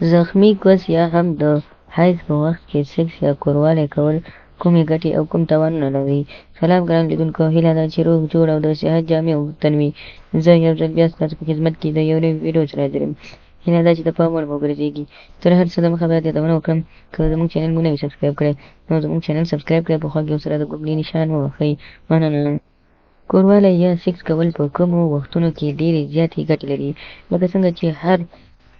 زخمي کوس یا هم د حیض په وخت کې سیکس یا کوروالی کول کومې ګټې او کوم تاوانونه لري؟ سلام ګران لیدونکو، هیله ده چې روغ جوړ او د صحت جامې اغوستل وي. زه یو ځل بیا ستاسو په خدمت کې د یو نوي ویډیو سره حاضر یم. هیله ده چې د پام وړ مو وګرځېږي. تر هر څه دمخه باید یادونه وکړم، که زموږ چینل مو نه وي سبسکرایب کړی نو زموږ چینل سبسکرایب کړئ، په خوا کې ورسره د ګوګلي نښان ووهئ. مننه. کوروالی یا سیکس کول په کومو وختونو کې ډېرې زیاتې ګټې لري. لکه څنګه چې هر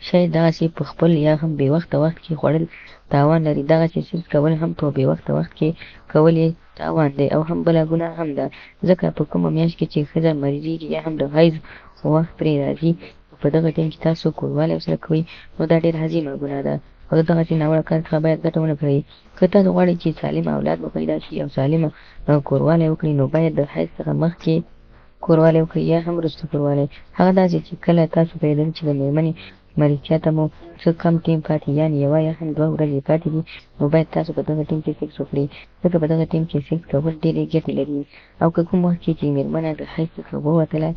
شی دغسې په خپل یا هم بې وخته وخت کې خوړل تاوان لري، دغسې سیکس کول هم په بې وخته وخت کې کول یې تاوان دی او هم بله ګناه هم ده، ځکه په کومه میاشت کې چې ښځه مریضېږي یا هم د حیض وخت پرې راځي، په دغه ټایم کې تاسو کوروالی ورسره کوئ، نو دا ډېره عظیمه ګناه ده او د دغسې ناوړه کار څخه باید ګټه ونه کړئ. که تاسو غواړئ چې سالم اولاد مو پیدا شي او سالمه کوروالی وکړئ، نو باید د حیض څخه مخکې کوروالی وکړئ یا هم وروسته کوروالی. هغه داسې چې کله تاسو پوهېدل چې د مېرمنې مریضتیا ته مو څه کم ټیم پاتې، یعنې یوه یا هم 2 ورځې پاتې دي، نو باید تاسو په دغه ټیم کې سیکس وکړئ، ځکه په دغه ټیم کې سیکس کول ډېرې ګټې لري. او که کوم وخت کې چې مېرمنه د حیض څخه ووتله،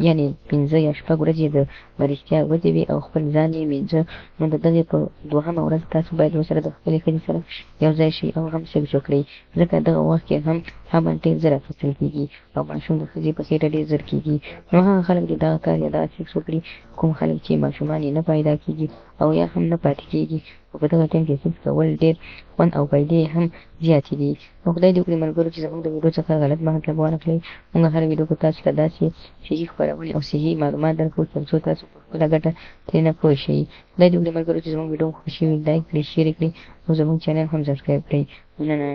یعنې 5 یا 6 ورځې د مریضتیا ورځې وي او خپل ځان یې مینځه، نو د دغې په 2مه ورځ تاسو باید ورسره د خپلې ښځې سره یو ځای شئ او هم سیکس وکړئ، ځکه دغه وخت کې هم حمل ډېر زر اخیستل کېږي او ماشوم د ښځې په خېټه ډېر زر کېږي. نو هغه خلک چې دغه کار یا دغه سیکس وکړي، کوم خلک چې ماشومان یې نه پیدا کېږي او یا هم نه پاتې کېږي، خو په دغه ټایم کې سیکس کول ډېر خوند او فایدې هم زیاتې دي. نو خدای دې وکړي ملګرو چې زموږ د ویډیو څخه غلط مطلب وانخلئ. موږ هره ویډیو کې تاسو ته داسې صحي خپرونې او صحي معلومات درکوو تر څو تاسو په خپله ګټه ترېنه پوه شئ. خدای دې وکړي ملګرو چې زموږ ویډیو مو خوښ شوي لایک کړئ، شیر یې کړئ او زموږ چینل هم سبسکرایب کړئ. مننه.